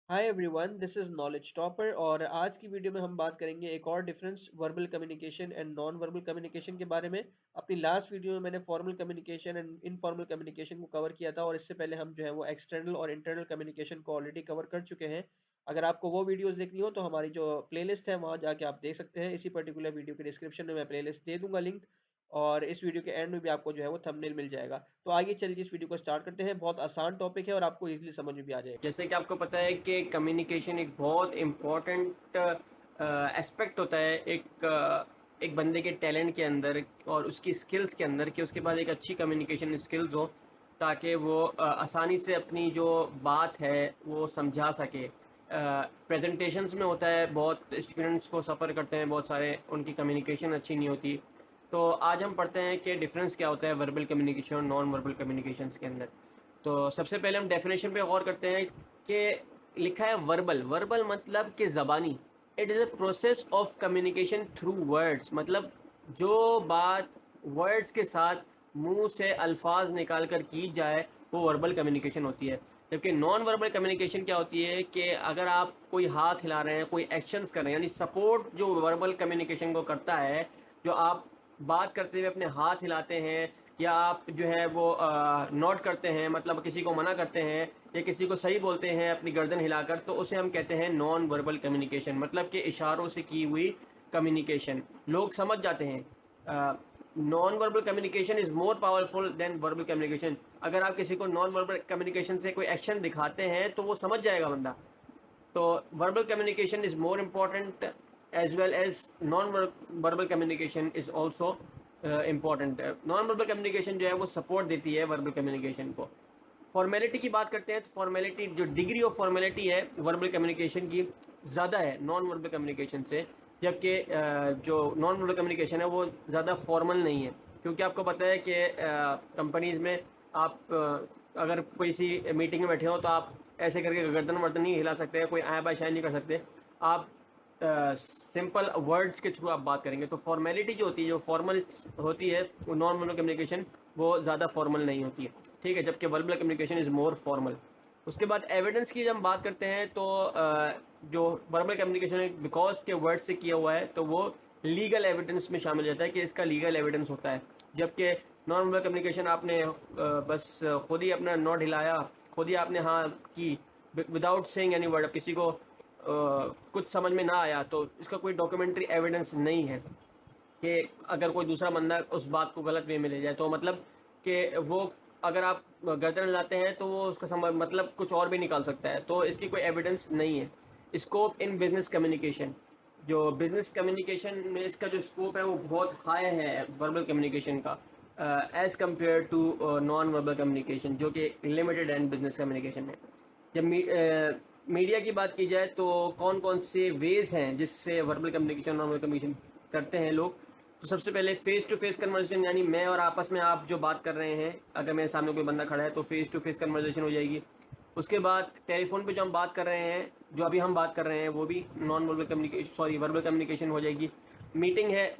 Hi everyone, this is knowledge topper और आज की वीडियो में हम बात करेंगे एक और difference verbal communication and non verbal communication के बारे में। अपनी लास्ट वीडियो में मैंने formal communication and informal communication को कवर किया था और इससे पहले हम जो है वो एक्सटर्नल और इंटरनल कम्युनिकेशन को ऑलरेडी कवर कर चुके हैं। अगर आपको वो वीडियोस देखनी हो तो हमारी जो प्लेलिस्ट है वहाँ जाके आप देख सकते हैं। इसी पर्टिकुलर वीडियो के डिस्क्रिप्शन में मैं प्लेलिस्ट दे दूंगा लिंक, और इस वीडियो के एंड में भी आपको जो है वो थंबनेल मिल जाएगा। तो आइए चलिए इस वीडियो को स्टार्ट करते हैं। बहुत आसान टॉपिक है और आपको इजीली समझ में भी आ जाएगा। जैसे कि आपको पता है कि कम्युनिकेशन एक बहुत इम्पोर्टेंट एस्पेक्ट होता है एक बंदे के टैलेंट के अंदर और उसकी स्किल्स के अंदर कि उसके पास एक अच्छी कम्युनिकेशन स्किल्स हो ताकि वो आसानी से अपनी जो बात है वो समझा सके। प्रेजेंटेशंस में होता है, बहुत स्टूडेंट्स को सफ़र करते हैं, बहुत सारे उनकी कम्युनिकेशन अच्छी नहीं होती। तो आज हम पढ़ते हैं कि डिफरेंस क्या होता है वर्बल कम्युनिकेशन और नॉन वर्बल कम्युनिकेशंस के अंदर। तो सबसे पहले हम डेफिनेशन पे गौर करते हैं कि लिखा है वर्बल। वर्बल मतलब कि ज़बानी। It is a process of communication through words, मतलब जो बात वर्ड्स के साथ मुंह से अल्फाज निकाल कर की जाए वो वर्बल कम्युनिकेशन होती है। जबकि नॉन वर्बल कम्युनिकेशन क्या होती है कि अगर आप कोई हाथ हिला रहे हैं, कोई एक्शंस कर रहे हैं, यानी सपोर्ट जो वर्बल कम्युनिकेशन को करता है, जो आप बात करते हुए अपने हाथ हिलाते हैं या आप जो है वो नोट करते हैं, मतलब किसी को मना करते हैं या किसी को सही बोलते हैं अपनी गर्दन हिलाकर, तो उसे हम कहते हैं नॉन वर्बल कम्युनिकेशन, मतलब कि इशारों से की हुई कम्युनिकेशन। लोग समझ जाते हैं। Non verbal communication is more powerful than verbal communication. अगर आप किसी को नॉन वर्बल कम्युनिकेशन से कोई एक्शन दिखाते हैं तो वो समझ जाएगा बंदा। तो verbal communication is more important, as well as non-verbal communication is also important। non-verbal communication जो है वो support देती है verbal communication को। फॉर्मेलिटी की बात करते हैं तो फॉर्मेलिटी, जो डिग्री ऑफ फॉर्मेलिटी है वर्बल कम्युनिकेशन की, ज़्यादा है नॉन वर्बल कम्युनिकेशन से। जबकि जो नॉन वर्बल कम्युनिकेशन है वो ज़्यादा फॉर्मल नहीं है, क्योंकि आपको पता है कि कंपनीज़ में आप अगर कोई सी मीटिंग में बैठे हो तो आप ऐसे करके गर्दन वर्दन नहीं हिला सकते, कोई आय बाय शाय नहीं कर सकते। आप सिंपल वर्ड्स के थ्रू आप बात करेंगे। तो फॉर्मेलिटी जो होती है, जो फॉर्मल होती है, वो नॉन वर्बल कम्युनिकेशन वो ज़्यादा फॉर्मल नहीं होती है, ठीक है। जबकि verbal communication is more formal. उसके बाद एविडेंस की जब हम बात करते हैं तो जो वर्बल कम्युनिकेशन है बिकॉज के वर्ड से किया हुआ है तो वो लीगल एविडेंस में शामिल रहता है कि इसका लीगल एविडेंस होता है। जबकि नॉन वर्बल कम्युनिकेशन आपने बस खुद ही अपना नोट हिलाया, खुद ही आपने हाँ की, विदाउट सेइंग एनी वर्ड, अब किसी को कुछ समझ में ना आया तो इसका कोई डॉक्यूमेंट्री एविडेंस नहीं है कि अगर कोई दूसरा बंदा उस बात को गलत वे में ले जाए, तो मतलब कि वो अगर आप गर्दन लाते हैं तो वो उसका मतलब कुछ और भी निकाल सकता है, तो इसकी कोई एविडेंस नहीं है। स्कोप इन बिजनेस कम्युनिकेशन, जो बिजनेस कम्युनिकेशन में इसका जो स्कोप है वो बहुत हाई है वर्बल कम्युनिकेशन का, as compare to non verbal communication जो कि लिमिटेड एंड बिजनेस कम्युनिकेशन है। जब मीडिया की बात की जाए तो कौन कौन से वेज हैं जिससे verbal communication non verbal communication करते हैं लोग। तो सबसे पहले फेस टू फेस कन्वर्सेशन, यानी मैं और आपस में आप जो बात कर रहे हैं, अगर मेरे सामने कोई बंदा खड़ा है तो फेस टू फेस कन्वर्सेशन हो जाएगी। उसके बाद टेलीफोन पे जो हम बात कर रहे हैं, जो अभी हम बात कर रहे हैं, वो भी non verbal communication, sorry, verbal communication हो जाएगी। मीटिंग है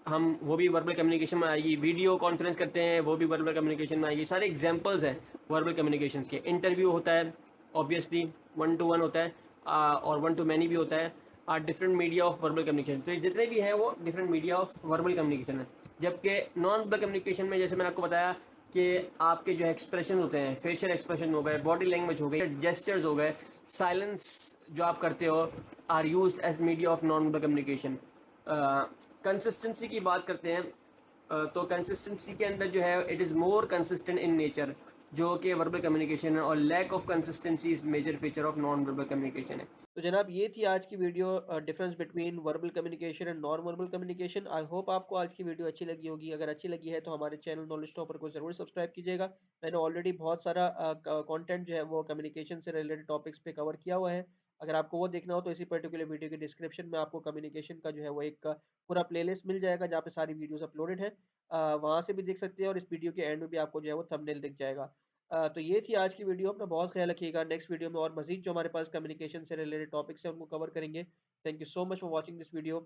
हम, वो भी वर्बल कम्युनिकेशन में आएगी। वीडियो कॉन्फ्रेंस करते हैं वो भी वर्बल कम्युनिकेशन में आएगी। सारे एग्जांपल्स हैं वर्बल कम्युनिकेशन के। इंटरव्यू होता है ऑब्वियसली, वन टू वन होता है, और वन टू मैनी भी होता है। Different media of verbal communication, तो ये जितने भी हैं वो different media of verbal communication है। जबकि नॉन वर्बल कम्युनिकेशन में, जैसे मैंने आपको बताया कि आपके जो एक्सप्रेशन होते हैं, फेशियल एक्सप्रेशन हो गए, बॉडी लैंग्वेज हो गई, जेस्चर्स हो गए, साइलेंस जो आप करते हो, are use as media of non verbal communication. Consistency की बात करते हैं तो कंसिस्टेंसी के अंदर जो है it is more consistent in nature, जो कि वर्बल कम्युनिकेशन है, और lack of consistency is major feature of non verbal communication है। तो जनाब ये थी आज की video, difference between verbal communication and non verbal communication. I hope आपको आज की वीडियो अच्छी लगी होगी। अगर अच्छी लगी है तो हमारे चैनल नॉलेज टॉपर को ज़रूर सब्सक्राइब कीजिएगा। मैंने ऑलरेडी बहुत सारा कंटेंट जो है वो कम्युनिकेशन से रिलेटेड टॉपिक्स पे कवर किया हुआ है। अगर आपको वो देखना हो तो इसी पर्टिकुलर वीडियो के डिस्क्रिप्शन में आपको कम्युनिकेशन का जो है वो एक पूरा प्लेलिस्ट मिल जाएगा जहाँ पे सारी वीडियोस अपलोडेड है। वहाँ से भी देख सकते हैं और इस वीडियो के एंड में भी आपको जो है वो थंबनेल दिख जाएगा। तो ये थी आज की वीडियो। अपना बहुत ख्याल रखिएगा। नेक्स्ट वीडियो में और मज़ीद जो हमारे पास कम्युनिकेशन से रिलेटेड टॉपिक्स हैं उनको कवर करेंगे। Thank you so much for watching this video.